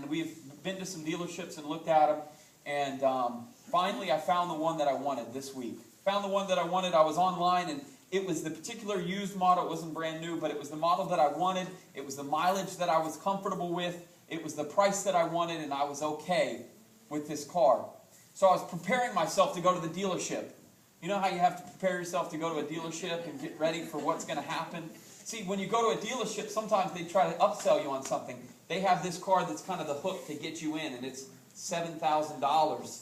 and we've been to some dealerships and looked at them, and finally I found the one that I wanted this week. Found the one that I wanted. I was online, and it was the particular used model. It wasn't brand new, but it was the model that I wanted. It was the mileage that I was comfortable with. It was the price that I wanted, and I was okay with this car. So I was preparing myself to go to the dealership. You know how you have to prepare yourself to go to a dealership and get ready for what's going to happen? See, when you go to a dealership, sometimes they try to upsell you on something. They have this car that's kind of the hook to get you in, and it's $7,000.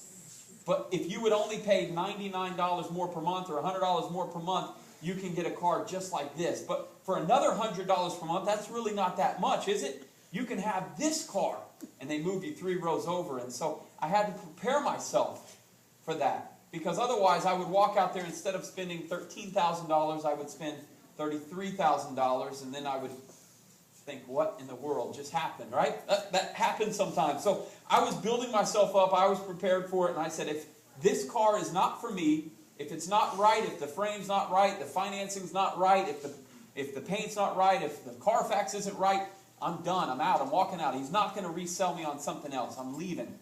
But if you would only pay $99 more per month or $100 more per month, you can get a car just like this. But for another $100 per month, that's really not that much, is it? You can have this car, and they move you 3 rows over. And so I had to prepare myself for that, because otherwise I would walk out there, instead of spending $13,000, I would spend $33,000, and then I would think, what in the world just happened, right? That happens sometimes. So I was building myself up. I was prepared for it, and I said, if this car is not for me, if it's not right, if the frame's not right, the financing's not right, if the paint's not right, if the Carfax isn't right, I'm done. I'm out. I'm walking out. He's not going to resell me on something else. I'm leaving.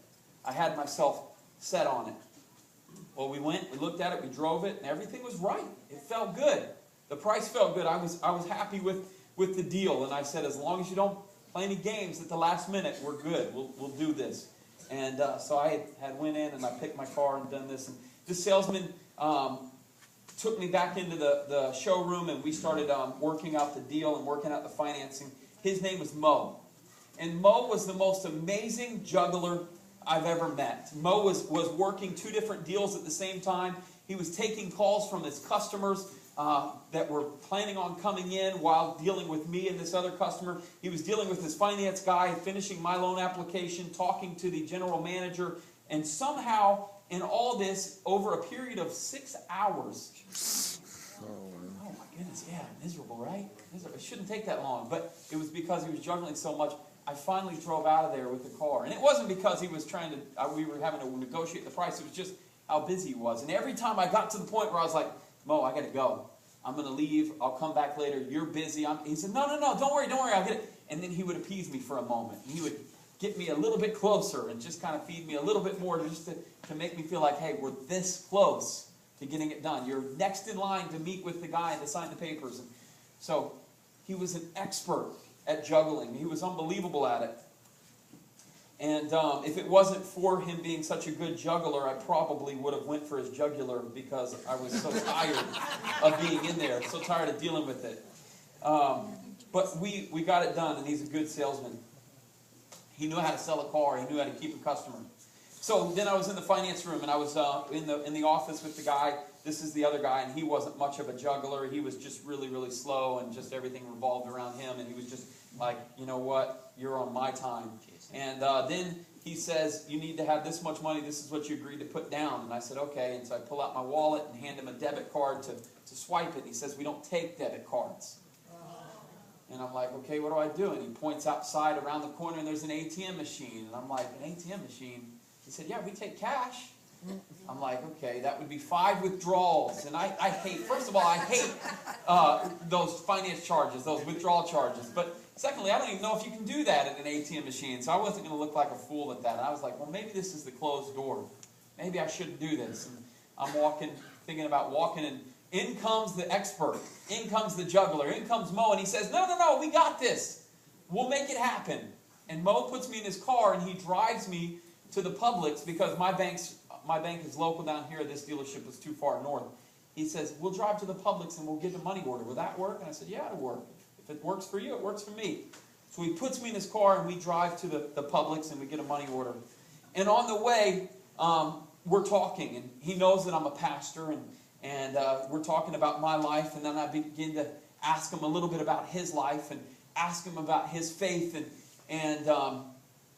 I had myself set on it. Well, we went, we looked at it, we drove it, and everything was right. It felt good. The price felt good. I was happy with the deal, and I said, as long as you don't play any games at the last minute, we're good. We'll do this. And so I had went in, and I picked my car and done this. And this salesman took me back into the showroom, and we started working out the deal and working out the financing. His name was Mo. And Mo was the most amazing juggler I've ever met. Mo was working 2 different deals at the same time. He was taking calls from his customers that were planning on coming in while dealing with me and this other customer. He was dealing with his finance guy, finishing my loan application, talking to the general manager, and somehow in all this, over a period of 6 hours, oh my goodness, yeah, miserable, right? It shouldn't take that long, but it was because he was juggling so much. I finally drove out of there with the car. And it wasn't because he was trying to, we were having to negotiate the price. It was just how busy he was. And every time I got to the point where I was like, Mo, I got to go. I'm going to leave. I'll come back later. You're busy. He said, no, don't worry, I'll get it. And then he would appease me for a moment. He would get me a little bit closer and just kind of feed me a little bit more, just to make me feel like, hey, we're this close to getting it done. You're next in line to meet with the guy and to sign the papers. And so he was an expert at juggling. He was unbelievable at it. And if it wasn't for him being such a good juggler, I probably would have went for his jugular, because I was so tired of being in there, so tired of dealing with it. But we got it done, and he's a good salesman. He knew how to sell a car. He knew how to keep a customer. So then I was in the finance room, and I was in the office with the guy. This is the other guy, and he wasn't much of a juggler. He was just really, really slow, and just everything revolved around him. And he was just like, you know what? You're on my time. And then he says, you need to have this much money. This is what you agreed to put down. And I said, okay. And so I pull out my wallet and hand him a debit card to swipe it. And he says, we don't take debit cards. And I'm like, okay, what do I do? And he points outside around the corner, and there's an ATM machine. And I'm like, an ATM machine? He said, yeah, we take cash. I'm like, okay, that would be 5 withdrawals. And I hate, first of all, I hate those finance charges, those withdrawal charges. But secondly, I don't even know if you can do that at an ATM machine. So I wasn't going to look like a fool at that. And I was like, well, maybe this is the closed door. Maybe I shouldn't do this. And I'm walking, thinking about walking, and in comes the expert. In comes the juggler. In comes Mo, and he says, no, we got this. We'll make it happen. And Mo puts me in his car, and he drives me to the Publix, because my bank is local down here. This dealership was too far north. He says, we'll drive to the Publix and we'll get a money order. Will that work? And I said, yeah, it'll work. If it works for you, it works for me. So he puts me in his car, and we drive to the Publix, and we get a money order. And on the way, we're talking, and he knows that I'm a pastor, and we're talking about my life. And then I begin to ask him a little bit about his life and ask him about his faith. And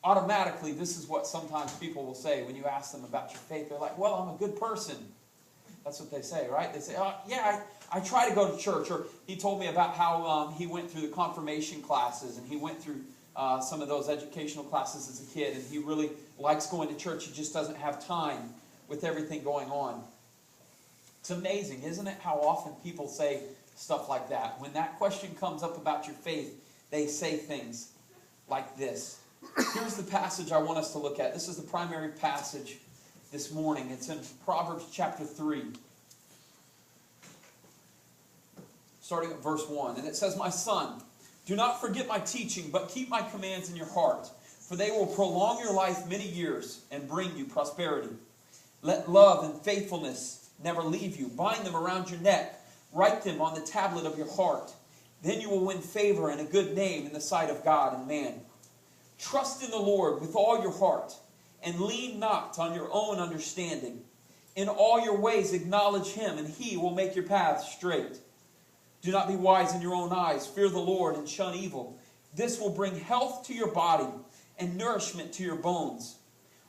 automatically, this is what sometimes people will say when you ask them about your faith. They're like, well, I'm a good person. That's what they say, right? They say, oh, yeah, I try to go to church. Or he told me about how he went through the confirmation classes, and he went through some of those educational classes as a kid, and he really likes going to church. He just doesn't have time with everything going on. It's amazing, isn't it, how often people say stuff like that. When that question comes up about your faith, they say things like this. Here's the passage I want us to look at. This is the primary passage this morning. It's in Proverbs chapter 3. Starting at verse 1. And it says, "My son, do not forget my teaching, but keep my commands in your heart. For they will prolong your life many years and bring you prosperity. Let love and faithfulness never leave you. Bind them around your neck. Write them on the tablet of your heart. Then you will win favor and a good name in the sight of God and man. Trust in the Lord with all your heart, and lean not on your own understanding. In all your ways acknowledge him, and he will make your paths straight. Do not be wise in your own eyes. Fear the Lord and shun evil. This will bring health to your body and nourishment to your bones.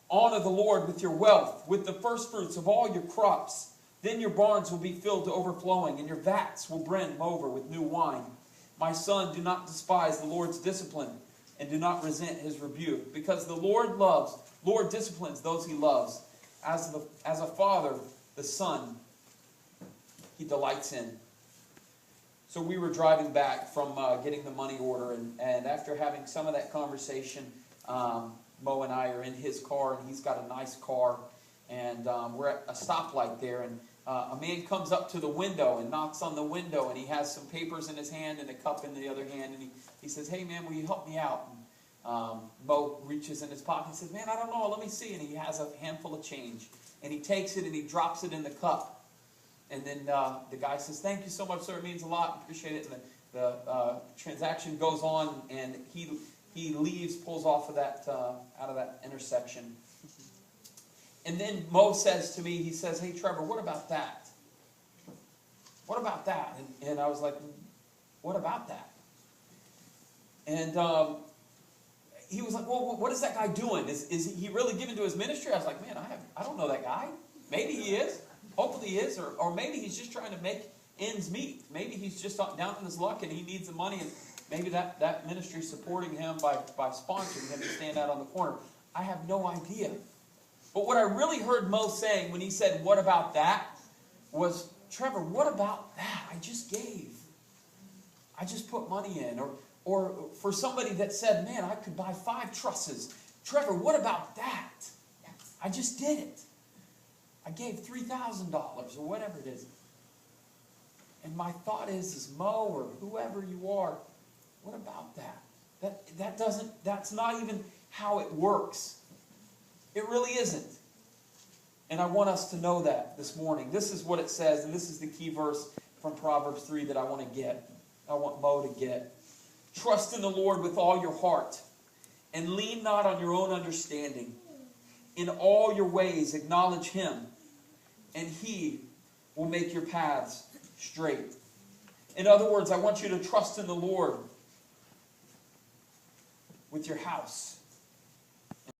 Honor the Lord with your wealth, with the firstfruits of all your crops. Then your barns will be filled to overflowing, and your vats will brim over with new wine. My son, do not despise the Lord's discipline, and do not resent his rebuke, because the Lord disciplines those he loves. As a father, the son he delights in." So we were driving back from getting the money order, and after having some of that conversation, Mo and I are in his car, and he's got a nice car, and we're at a stoplight there, and a man comes up to the window and knocks on the window, and he has some papers in his hand and a cup in the other hand, and he says, "Hey man, will you help me out?" And Mo reaches in his pocket and says, "Man, I don't know, let me see," and he has a handful of change, and he takes it and he drops it in the cup, and then the guy says, "Thank you so much, sir, it means a lot, appreciate it," and the transaction goes on, and he leaves, pulls off of that out of that intersection. And then Mo says to me, he says, "Hey Trevor, what about that? What about that?" And I was like, "What about that?" And he was like, "Well, what is that guy doing? Is he really given to his ministry?" I was like, "Man, I don't know that guy. Maybe he is. Hopefully he is. Or maybe he's just trying to make ends meet. Maybe he's just down on his luck and he needs the money, and maybe that ministry is supporting him by sponsoring him to stand out on the corner." I have no idea. But what I really heard Mo saying when he said, "What about that?" was, "Trevor, what about that? I just gave. I just put money in." Or for somebody that said, "Man, I could buy 5 trusses. Trevor, what about that? I just did it. I gave $3,000 or whatever it is." And my thought is Mo or whoever you are, what about that? That's not even how it works. It really isn't. And I want us to know that this morning. This is what it says, and this is the key verse from Proverbs 3 that I want to get. I want Mo to get. "Trust in the Lord with all your heart, and lean not on your own understanding. In all your ways acknowledge him, and he will make your paths straight." In other words, I want you to trust in the Lord with your house.